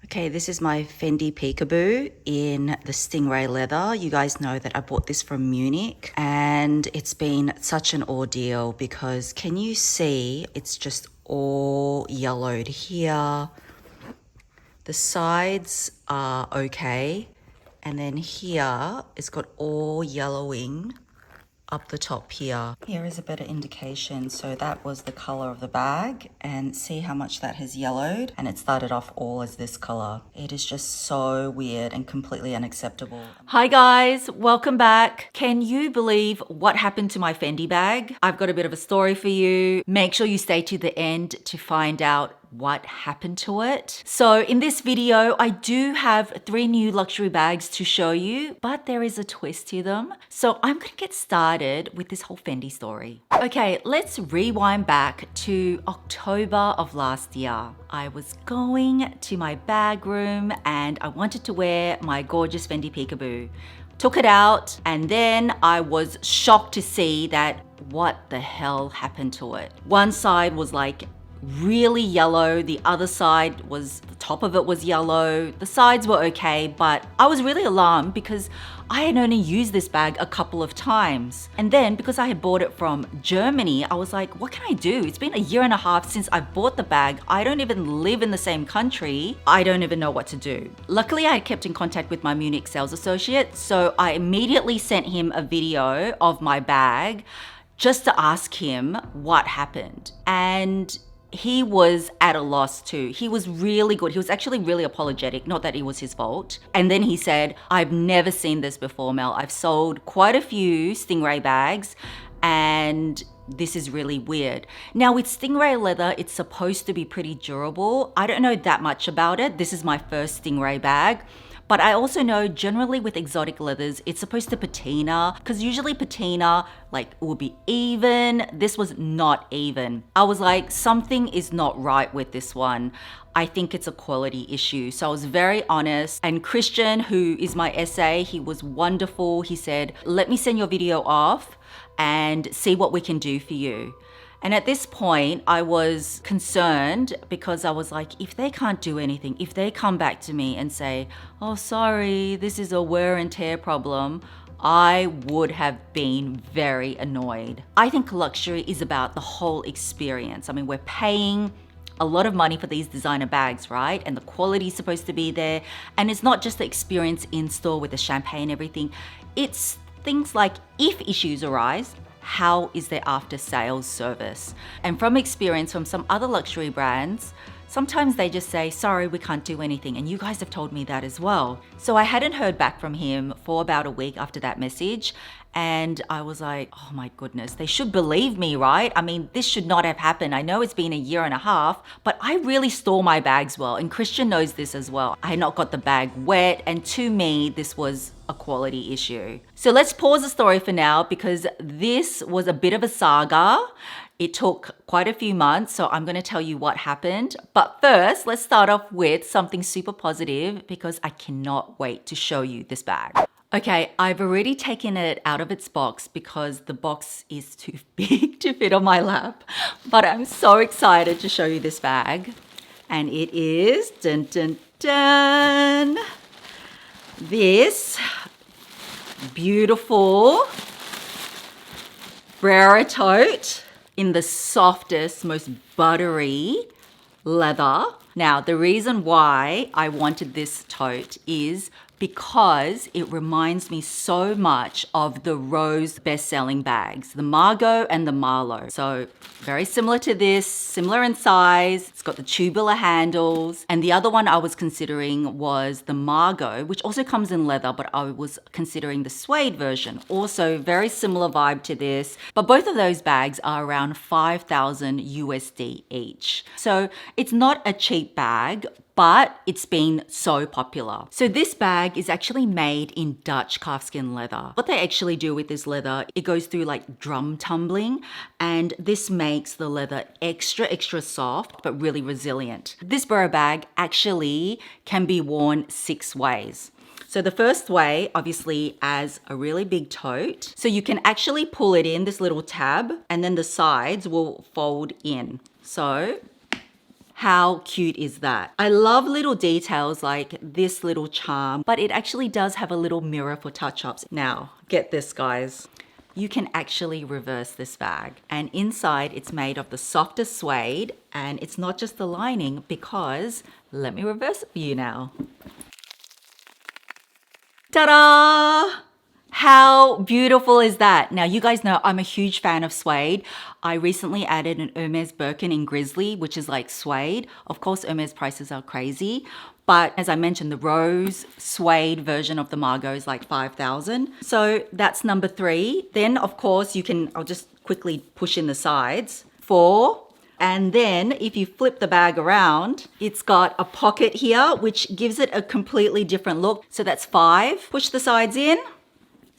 Okay, this is my Fendi Peekaboo in the stingray leather. You guys know that I bought this from Munich and it's been such an ordeal because can you see it's just all yellowed here. The sides are okay. And then here it's got all yellowing up the top here. Here is a better indication. So that was the color of the bag and see how much that has yellowed, and it started off all as this color. It is just so weird and completely unacceptable. Hi guys, welcome back. Can you believe what happened to my Fendi bag? I've got a bit of a story for you. Make sure you stay to the end to find out what happened to it. So in this video, I do have 3 new luxury bags to show you, but there is a twist to them. So I'm gonna get started with this whole Fendi story. Okay, let's rewind back to October of last year. I was going to my bag room and I wanted to wear my gorgeous Fendi Peekaboo. Took it out and then I was shocked to see that what the hell happened to it. One side was like really yellow, the other side was, the top of it was yellow. The sides were okay, but I was really alarmed because I had only used this bag a couple of times. And then because I had bought it from Germany, I was like, what can I do? It's been a year and a half since I bought the bag. I don't even live in the same country. I don't even know what to do. Luckily, I had kept in contact with my Munich sales associate, so I immediately sent him a video of my bag just to ask him what happened. And he was at a loss too. He was really good. He was actually really apologetic, not that it was his fault. And then he said, I've never seen this before, Mel. I've sold quite a few stingray bags and this is really weird. Now with stingray leather, it's supposed to be pretty durable. I don't know that much about it. This is my first stingray bag. But I also know generally with exotic leathers, it's supposed to patina because usually patina like will be even. This was not even. I was like, something is not right with this one. I think it's a quality issue. So I was very honest. And Christian, who is my SA, he was wonderful. He said, let me send your video off and see what we can do for you. And at this point, I was concerned because I was like, if they can't do anything, if they come back to me and say, oh, sorry, this is a wear and tear problem, I would have been very annoyed. I think luxury is about the whole experience. I mean, we're paying a lot of money for these designer bags, right? And the quality is supposed to be there. And it's not just the experience in store with the champagne and everything. It's things like if issues arise, how is their after sales service? And from experience from some other luxury brands, sometimes they just say, sorry, we can't do anything. And you guys have told me that as well. So I hadn't heard back from him for about a week after that message. And I was like, oh my goodness, they should believe me, right? I mean, this should not have happened. I know it's been a year and a half, but I really store my bags well. And Christian knows this as well. I had not got the bag wet. And to me, this was a quality issue. So let's pause the story for now because this was a bit of a saga. It took quite a few months, so I'm going to tell you what happened. But first, let's start off with something super positive because I cannot wait to show you this bag. Okay, I've already taken it out of its box because the box is too big to fit on my lap. But I'm so excited to show you this bag. And it is, dun dun dun, this beautiful Brera tote in the softest, most buttery leather. Now, the reason why I wanted this tote is because it reminds me so much of the Rose best-selling bags, the Margot and the Marlowe. So very similar to this, similar in size. It's got the tubular handles. And the other one I was considering was the Margot, which also comes in leather, but I was considering the suede version. Also very similar vibe to this. But both of those bags are around 5,000 USD each. So it's not a cheap bag, but it's been so popular. So this bag is actually made in Dutch calfskin leather. What they actually do with this leather, it goes through like drum tumbling, and this makes the leather extra soft, but really resilient. This Brera bag actually can be worn 6 ways. So the first way, obviously, as a really big tote. So you can actually pull it in this little tab, and then the sides will fold in. So How cute is that? I love little details like this little charm, but it actually does have a little mirror for touch-ups. Now, get this, guys. You can actually reverse this bag, and inside it's made of the softest suede, and it's not just the lining, because let me reverse it for you now. Ta-da! How beautiful is that? Now, you guys know I'm a huge fan of suede. I recently added an Hermes Birkin in Grizzly, which is like suede. Of course, Hermes prices are crazy. But as I mentioned, the rose suede version of the Margot is like 5,000. So that's number 3. Then, of course, I'll just quickly push in the sides. 4. And then if you flip the bag around, it's got a pocket here, which gives it a completely different look. So that's 5. Push the sides in.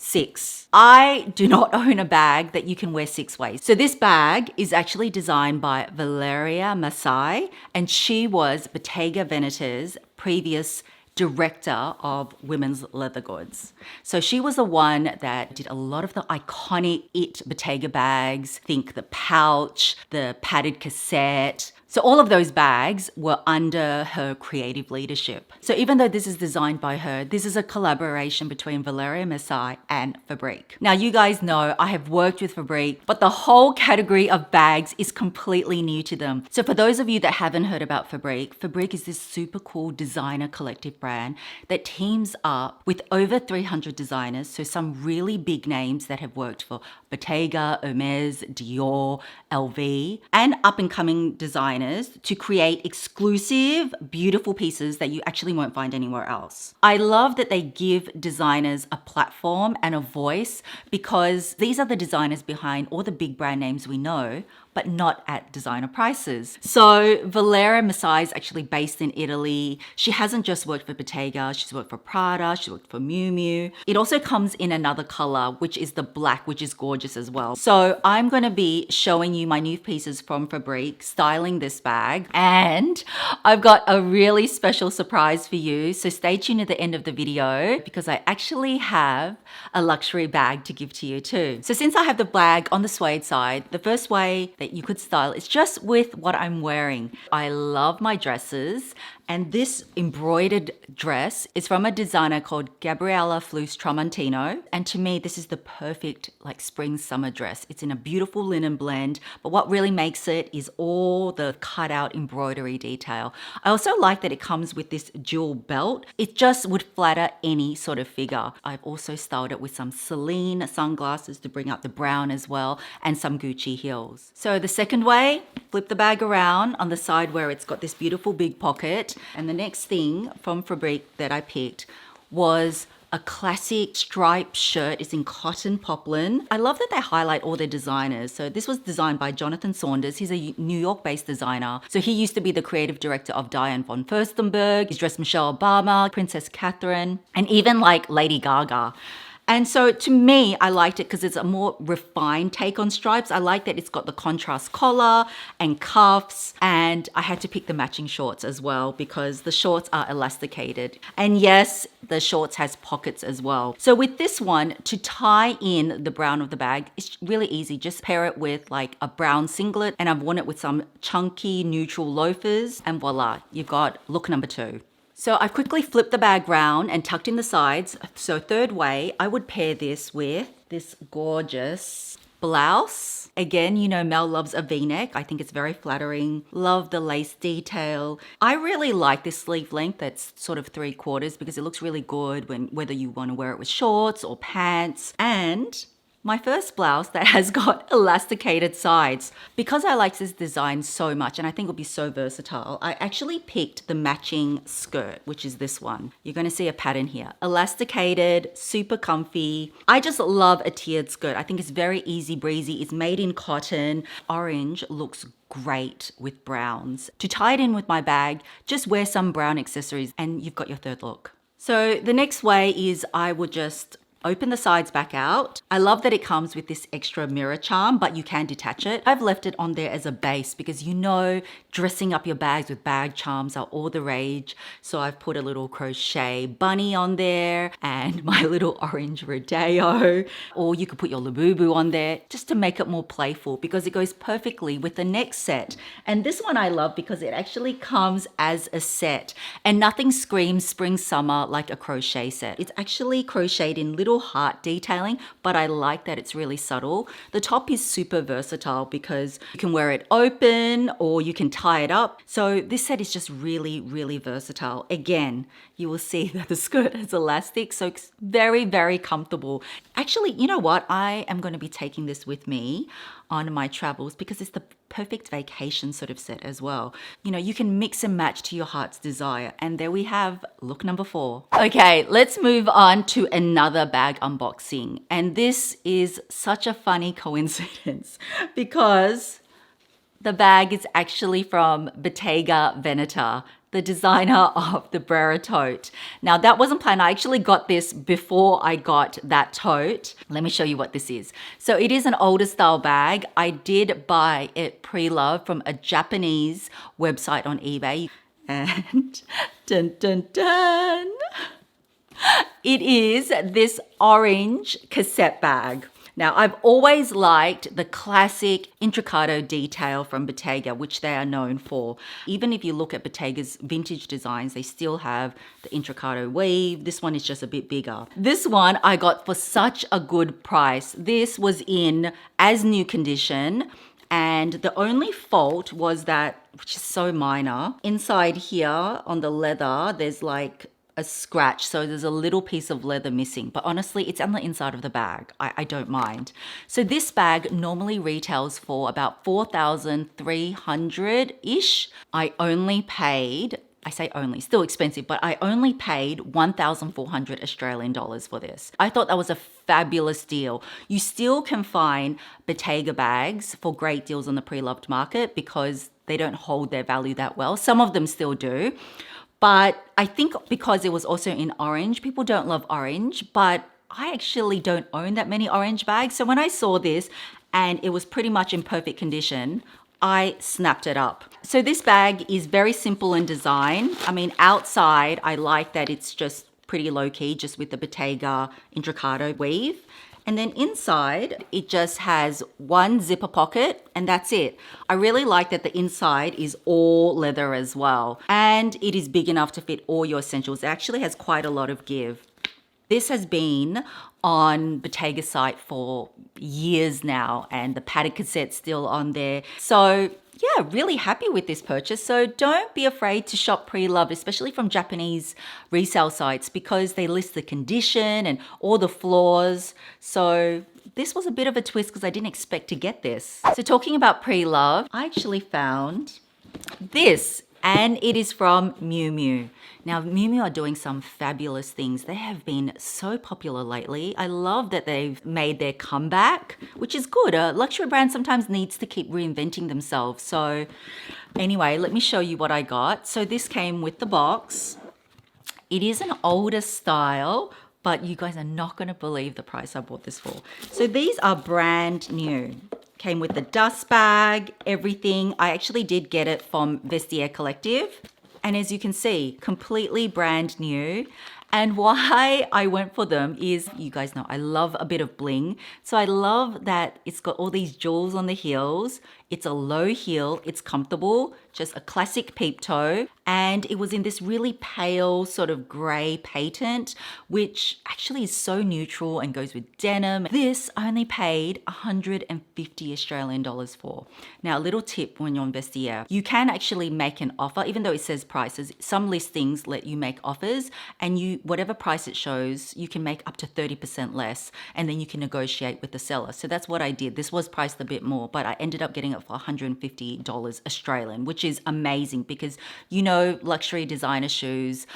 6. I do not own a bag that you can wear 6 ways. So this bag is actually designed by Valeria Masai, and she was Bottega Veneta's previous director of women's leather goods. So she was the one that did a lot of the iconic Bottega bags. Think the pouch, the padded cassette. So all of those bags were under her creative leadership. So even though this is designed by her, this is a collaboration between Valeria Masai and Fabrique. Now, you guys know I have worked with Fabrique, but the whole category of bags is completely new to them. So for those of you that haven't heard about Fabrique, Fabrique is this super cool designer collective brand that teams up with over 300 designers. So some really big names that have worked for Bottega, Hermes, Dior, LV, and up and coming designers to create exclusive, beautiful pieces that you actually won't find anywhere else. I love that they give designers a platform and a voice, because these are the designers behind all the big brand names we know, but not at designer prices. So Valeria Masai is actually based in Italy. She hasn't just worked for Bottega, she's worked for Prada, she's worked for MIU MIU. It also comes in another color, which is the black, which is gorgeous as well. So I'm gonna be showing you my new pieces from Fabrique, styling this bag, and I've got a really special surprise for you. So stay tuned at the end of the video, because I actually have a luxury bag to give to you too. So since I have the bag on the suede side, the first way that you could style is just with what I'm wearing. I love my dresses, and this embroidered dress is from a designer called Gabriella Flus Tramontino, and to me this is the perfect like spring summer dress. It's in a beautiful linen blend, but what really makes it is all the cutout embroidery detail. I also like that it comes with this jewel belt. It just would flatter any sort of figure. I've also styled it with some Celine sunglasses to bring out the brown as well, and some Gucci heels. So the second way, flip the bag around on the side where it's got this beautiful big pocket. And the next thing from Fabrique that I picked was a classic striped shirt. It's in cotton poplin. I love that they highlight all their designers. So this was designed by Jonathan Saunders. He's a New York-based designer. So he used to be the creative director of Diane von Furstenberg. He's dressed Michelle Obama, Princess Catherine, and even like Lady Gaga. And so to me, I liked it because it's a more refined take on stripes. I like that it's got the contrast collar and cuffs, and I had to pick the matching shorts as well because the shorts are elasticated. And yes, the shorts has pockets as well. So with this one, to tie in the brown of the bag, it's really easy. Just pair it with like a brown singlet, and I've worn it with some chunky neutral loafers, and voila, you've got look number 2. So I've quickly flipped the bag round and tucked in the sides. So third way, I would pair this with this gorgeous blouse. Again, you know Mel loves a V-neck. I think it's very flattering. Love the lace detail. I really like this sleeve length that's sort of 3/4 because it looks really good whether you want to wear it with shorts or pants. And my first blouse that has got elasticated sides. Because I like this design so much and I think it'll be so versatile, I actually picked the matching skirt, which is this one. You're going to see a pattern here. Elasticated, super comfy. I just love a tiered skirt. I think it's very easy breezy. It's made in cotton. Orange looks great with browns. To tie it in with my bag, just wear some brown accessories and you've got your third look. So the next way is I would just Open the sides back out. I love that it comes with this extra mirror charm, but you can detach it. I've left it on there as a base because you know dressing up your bags with bag charms are all the rage. So I've put a little crochet bunny on there and my little orange rodeo, or you could put your Labubu on there just to make it more playful because it goes perfectly with the next set. And this one I love because it actually comes as a set and nothing screams spring summer like a crochet set. It's actually crocheted in little heart detailing, but I like that it's really subtle. The top is super versatile because you can wear it open or you can tie it up. So this set is just really, really versatile. Again, you will see that the skirt has elastic, so it's very, very comfortable. Actually, you know what? I am going to be taking this with me on my travels because it's the perfect vacation sort of set as well. You know, you can mix and match to your heart's desire. And there we have look number 4. Okay, let's move on to another bag unboxing. And this is such a funny coincidence because the bag is actually from Bottega Veneta, the designer of the Brera tote. Now that wasn't planned. I actually got this before I got that tote. Let me show you what this is. So it is an older style bag. I did buy it pre-loved from a Japanese website on eBay. And dun dun dun. It is this orange cassette bag. Now, I've always liked the classic intricato detail from Bottega, which they are known for. Even if you look at Bottega's vintage designs, they still have the intricato weave. This one is just a bit bigger. This one I got for such a good price. This was in as new condition. And the only fault was that, which is so minor, inside here on the leather, there's like a scratch, so there's a little piece of leather missing, but honestly it's on the inside of the bag. I don't mind. So this bag normally retails for about 4,300 ish. I only paid, I say only, still expensive, but I only paid 1,400 Australian dollars for this. I thought that was a fabulous deal. You still can find Bottega bags for great deals on the pre-loved market because they don't hold their value that well. Some of them still do. But I think because it was also in orange, people don't love orange, but I actually don't own that many orange bags. So when I saw this and it was pretty much in perfect condition, I snapped it up. So this bag is very simple in design. I mean, outside, I like that it's just pretty low key, just with the Bottega intricato weave. And then inside, it just has one zipper pocket and that's it. I really like that the inside is all leather as well. And it is big enough to fit all your essentials. It actually has quite a lot of give. This has been on Bottega's site for years now and the padded cassette's still on there. So yeah, really happy with this purchase. So don't be afraid to shop pre-loved, especially from Japanese resale sites because they list the condition and all the flaws. So this was a bit of a twist because I didn't expect to get this. So talking about pre-loved, I actually found this and it is from MIU MIU. Now, MIU MIU are doing some fabulous things. They have been so popular lately. I love that they've made their comeback, which is good. A luxury brand sometimes needs to keep reinventing themselves. So anyway, let me show you what I got. So this came with the box. It is an older style, but you guys are not going to believe the price I bought this for. So these are brand new. Came with the dust bag, everything. I actually did get it from Vestiaire Collective. And as you can see, completely brand new. And why I went for them is, you guys know, I love a bit of bling. So I love that it's got all these jewels on the heels. It's a low heel, it's comfortable, just a classic peep toe. And it was in this really pale sort of gray patent, which actually is so neutral and goes with denim. This I only paid 150 Australian dollars for. Now, a little tip when you're on Vestiaire, you can actually make an offer, even though it says prices. Some listings let you make offers and whatever price it shows, you can make up to 30% less and then you can negotiate with the seller. So that's what I did. This was priced a bit more, but I ended up getting it for $150 Australian, which is amazing because, you know, luxury designer shoes,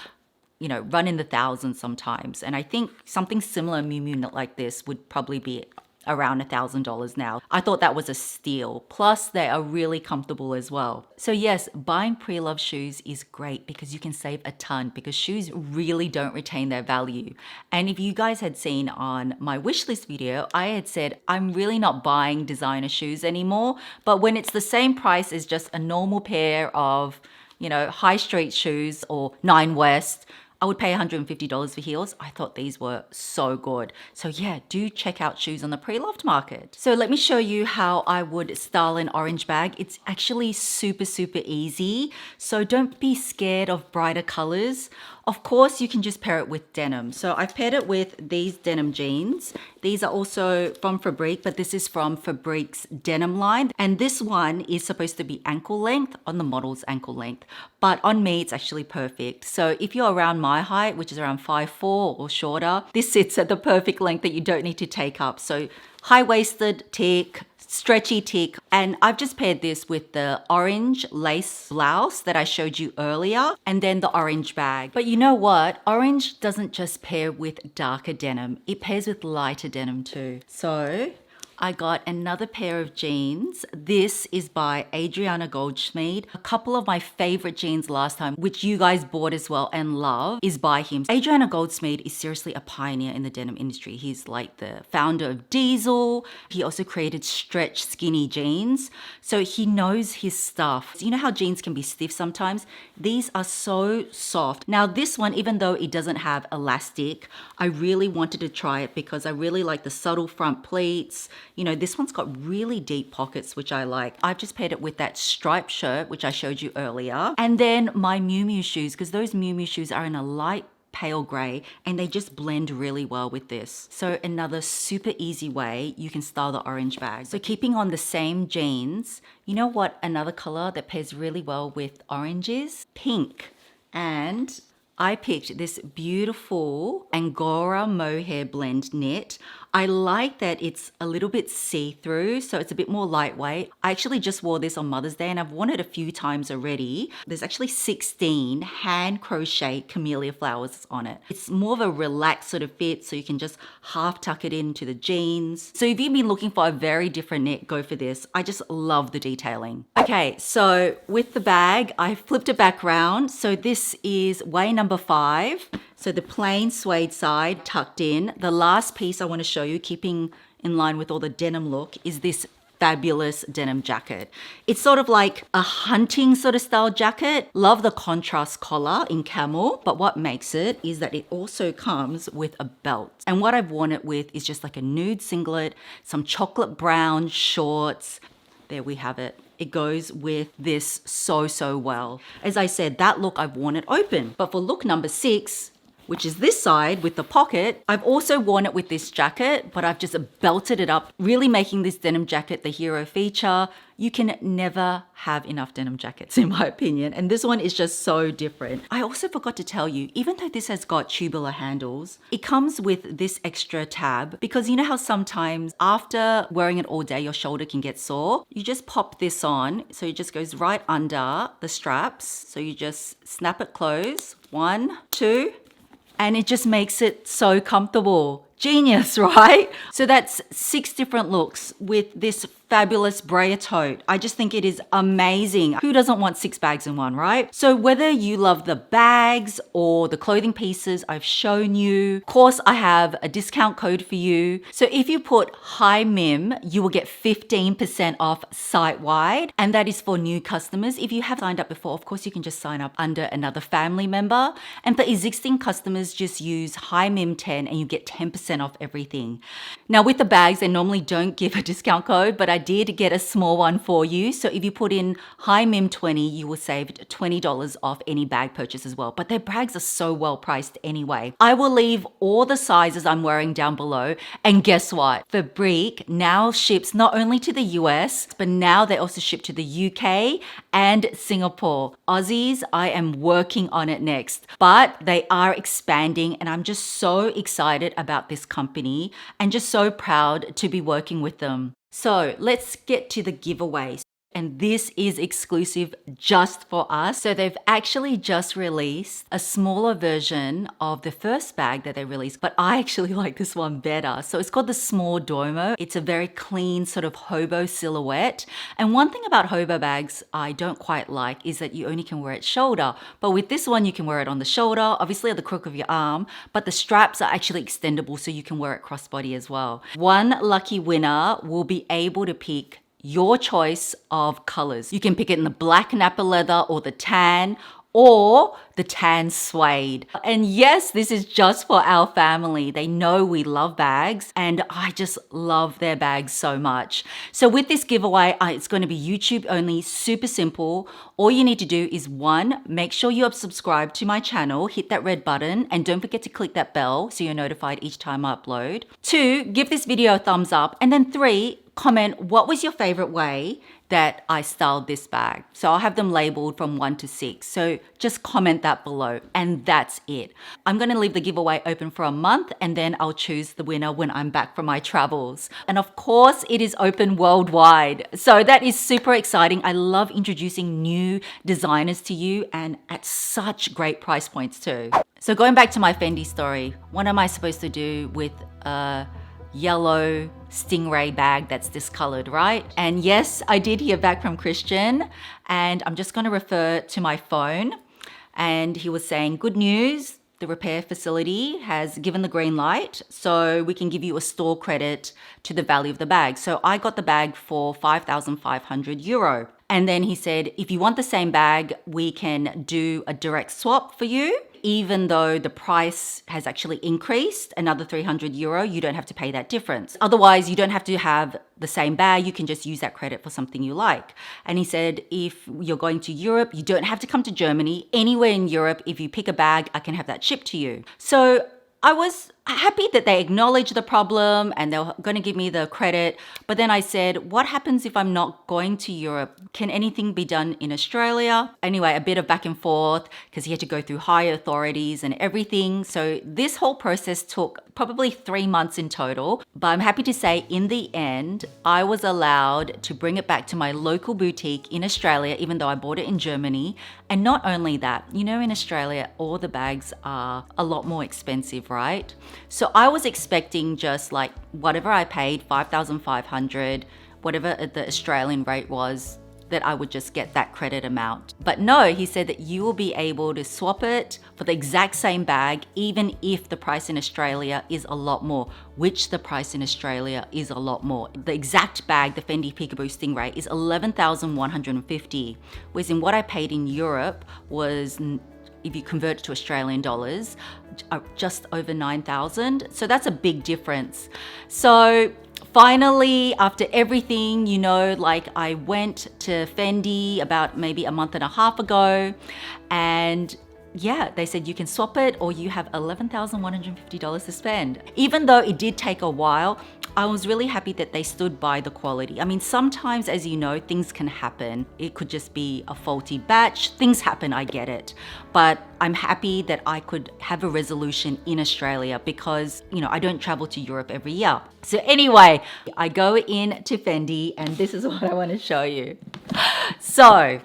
you know, run in the thousands sometimes. And I think something similar, Miu Miu like this, would probably be around $1,000 now. I thought that was a steal. Plus, they are really comfortable as well. So yes, buying pre-loved shoes is great because you can save a ton because shoes really don't retain their value. And if you guys had seen on my wishlist video, I had said I'm really not buying designer shoes anymore, but when it's the same price as just a normal pair of, you know, high street shoes or Nine West, I would pay $150 for heels. I thought these were so good. So yeah, do check out shoes on the pre-loved market. So let me show you how I would style an orange bag. It's actually super, super easy. So don't be scared of brighter colors. Of course, you can just pair it with denim. So I've paired it with these denim jeans. These are also from Fabrique, but this is from Fabrique's denim line. And this one is supposed to be ankle length on the model's ankle length. But on me, it's actually perfect. So if you're around my height, which is around 5'4" or shorter, this sits at the perfect length that you don't need to take up. So high-waisted tick, stretchy tick, and I've just paired this with the orange lace blouse that I showed you earlier, and then the orange bag. But you know what? Orange doesn't just pair with darker denim, it pairs with lighter denim too. So I got another pair of jeans. This is by Adriana Goldschmied. A couple of my favorite jeans last time, which you guys bought as well and love, is by him. Adriana Goldschmied is seriously a pioneer in the denim industry. He's like the founder of Diesel. He also created stretch skinny jeans. So he knows his stuff. You know how jeans can be stiff sometimes? These are so soft. Now this one, even though it doesn't have elastic, I really wanted to try it because I really like the subtle front pleats. You know, this one's got really deep pockets, which I like. I've just paired it with that striped shirt, which I showed you earlier. And then my MIU MIU shoes, because those MIU MIU shoes are in a light pale gray and they just blend really well with this. So another super easy way you can style the orange bag. So keeping on the same jeans, you know what another color that pairs really well with orange is? Pink. And I picked this beautiful Angora mohair blend knit. I like that it's a little bit see-through, so it's a bit more lightweight. I actually just wore this on Mother's Day and I've worn it a few times already. There's actually 16 hand crochet camellia flowers on it. It's more of a relaxed sort of fit, so you can just half tuck it into the jeans. So if you've been looking for a very different knit, go for this. I just love the detailing. Okay, so with the bag, I flipped it back around. So this is way number 5. So the plain suede side tucked in. The last piece I want to show you, keeping in line with all the denim look, is this fabulous denim jacket. It's sort of like a hunting sort of style jacket. Love the contrast collar in camel, but what makes it is that it also comes with a belt. And what I've worn it with is just like a nude singlet, some chocolate brown shorts. There we have it. It goes with this so well. As I said, that look I've worn it open. But for look number 6, which is this side with the pocket, I've also worn it with this jacket, but I've just belted it up, really making this denim jacket the hero feature. You can never have enough denim jackets, in my opinion. And this one is just so different. I also forgot to tell you, even though this has got tubular handles, it comes with this extra tab because you know how sometimes after wearing it all day, your shoulder can get sore? You just pop this on. So it just goes right under the straps. So you just snap it closed. 1, 2, and it just makes it so comfortable. Genius, right? So that's 6 different looks with this fabulous Brera tote. I just think it is amazing. Who doesn't want 6 bags in one, right? So whether you love the bags or the clothing pieces I've shown you, of course I have a discount code for you. So if you put Hi Mim, you will get 15% off site-wide, and that is for new customers. If you have signed up before, of course you can just sign up under another family member. And for existing customers, just use Hi Mim 10 and you get 10% off everything. Now with the bags, they normally don't give a discount code, but I did get a small one for you. So if you put in Hi Mim 20, you will save $20 off any bag purchase as well. But their bags are so well priced anyway. I will leave all the sizes I'm wearing down below. And guess what? Fabrique now ships not only to the US, but now they also ship to the UK and Singapore. Aussies, I am working on it next, but they are expanding and I'm just so excited about this company and just so proud to be working with them. So let's get to the giveaways. And this is exclusive just for us. So they've actually just released a smaller version of the first bag that they released, but I actually like this one better. So it's called the Small Domo. It's a very clean sort of hobo silhouette. And one thing about hobo bags I don't quite like is that you only can wear it shoulder. But with this one, you can wear it on the shoulder, obviously at the crook of your arm, but the straps are actually extendable so you can wear it crossbody as well. One lucky winner will be able to pick your choice of colors. You can pick it in the black Napa leather or the tan or the tan suede. And yes, this is just for our family. They know we love bags and I just love their bags so much. So with this giveaway, it's going to be YouTube only, super simple. All you need to do is 1, make sure you are subscribed to my channel, hit that red button and don't forget to click that bell so you're notified each time I upload. 2, give this video a thumbs up. And then 3, comment what was your favorite way that I styled this bag. So I'll have them labeled from 1 to 6. So just comment that below and that's it. I'm gonna leave the giveaway open for a month and then I'll choose the winner when I'm back from my travels. And of course it is open worldwide. So that is super exciting. I love introducing new designers to you and at such great price points too. So going back to my Fendi story, what am I supposed to do with a yellow stingray bag that's discolored, right? And yes, I did hear back from Christian and I'm just going to refer to my phone and he was saying, good news, the repair facility has given the green light so we can give you a store credit to the value of the bag. So I got the bag for €5,500. And then he said, if you want the same bag, we can do a direct swap for you. Even though the price has actually increased another €300, you don't have to pay that difference. Otherwise, you don't have to have the same bag. You can just use that credit for something you like. And he said, if you're going to Europe, you don't have to come to Germany. Anywhere in Europe, if you pick a bag, I can have that shipped to you. So I was happy that they acknowledged the problem and they were going to give me the credit. But then I said, what happens if I'm not going to Europe? Can anything be done in Australia? Anyway, a bit of back and forth because he had to go through higher authorities and everything. So this whole process took probably 3 months in total. But I'm happy to say in the end, I was allowed to bring it back to my local boutique in Australia, even though I bought it in Germany. And not only that, you know, in Australia, all the bags are a lot more expensive, right? So I was expecting just like whatever I paid, 5,500, whatever the Australian rate was, that I would just get that credit amount. But no, he said that you will be able to swap it for the exact same bag, even if the price in Australia is a lot more, which the price in Australia is a lot more. The exact bag, the Fendi Peekaboo Stingray, is 11,150, whereas in what I paid in Europe was, if you convert it to Australian dollars, just over 9,000. So that's a big difference. So finally, after everything, you know, like I went to Fendi about maybe a month and a half ago and yeah, they said you can swap it or you have $11,150 to spend. Even though it did take a while, I was really happy that they stood by the quality. I mean, sometimes, as you know, things can happen. It could just be a faulty batch. Things happen, I get it. But I'm happy that I could have a resolution in Australia because, you know, I don't travel to Europe every year. So anyway, I go in to Fendi and this is what I want to show you. So,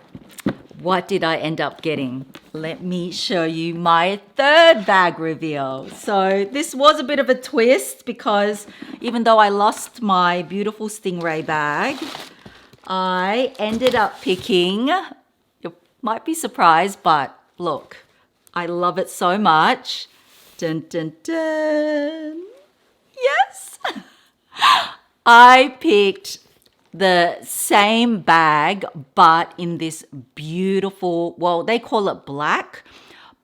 what did I end up getting? Let me show you my third bag reveal. So this was a bit of a twist because even though I lost my beautiful Stingray bag, I ended up picking, you might be surprised, but look, I love it so much. Dun, dun, dun. Yes! I picked the same bag, but in this beautiful, well, they call it black,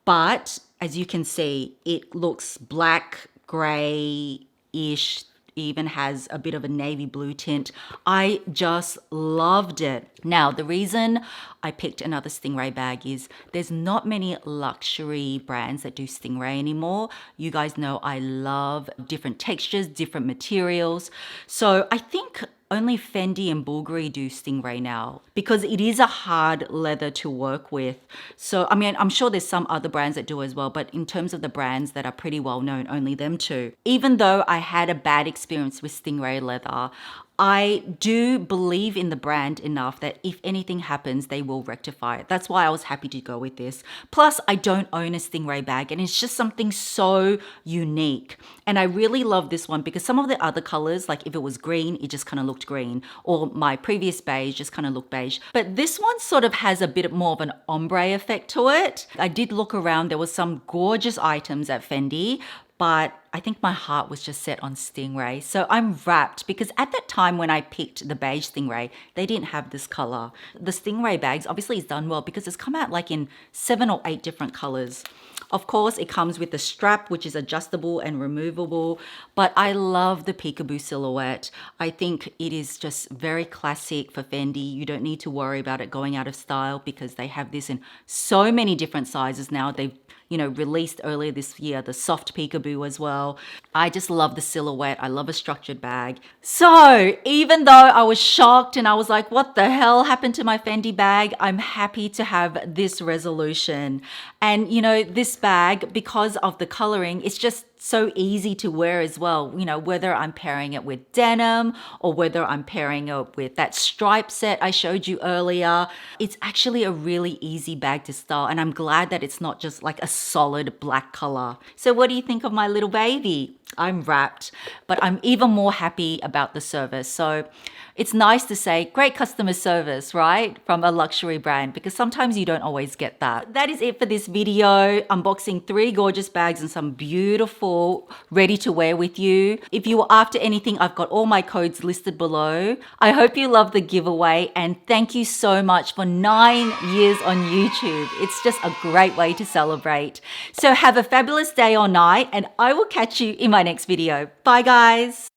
but as you can see, it looks black, gray-ish, even has a bit of a navy blue tint. I just loved it. Now, the reason I picked another Stingray bag is there's not many luxury brands that do Stingray anymore. You guys know I love different textures, different materials. So I think only Fendi and Bulgari do Stingray now because it is a hard leather to work with. So, I mean, I'm sure there's some other brands that do as well, but in terms of the brands that are pretty well known, only them two. Even though I had a bad experience with Stingray leather, I do believe in the brand enough that if anything happens, they will rectify it. That's why I was happy to go with this. Plus, I don't own a Stingray bag, and it's just something so unique. And I really love this one because some of the other colors, like if it was green, it just kind of looked green, or my previous beige just kind of looked beige. But this one sort of has a bit more of an ombre effect to it. I did look around. There was some gorgeous items at Fendi, but I think my heart was just set on Stingray. So I'm wrapped because at that time when I picked the beige Stingray, they didn't have this color. The Stingray bags obviously is done well because it's come out like in 7 or 8 different colors. Of course, it comes with the strap, which is adjustable and removable, but I love the peekaboo silhouette. I think it is just very classic for Fendi. You don't need to worry about it going out of style because they have this in so many different sizes now. They've released earlier this year, the soft peekaboo as well. I just love the silhouette. I love a structured bag. So even though I was shocked and I was like, what the hell happened to my Fendi bag? I'm happy to have this resolution. And this bag, because of the coloring, it's just so easy to wear as well. Whether I'm pairing it with denim or whether I'm pairing it with that stripe set I showed you earlier, it's actually a really easy bag to style. And I'm glad that it's not just like a solid black color. So what do you think of my little baby? I'm wrapped, but I'm even more happy about the service. So it's nice to say great customer service, right? From a luxury brand, because sometimes you don't always get that. That is it for this video. Unboxing 3 gorgeous bags and some beautiful ready to wear with you. If you are after anything, I've got all my codes listed below. I hope you love the giveaway, and thank you so much for 9 years on YouTube. It's just a great way to celebrate. So have a fabulous day or night, and I will catch you in my next video. Bye guys.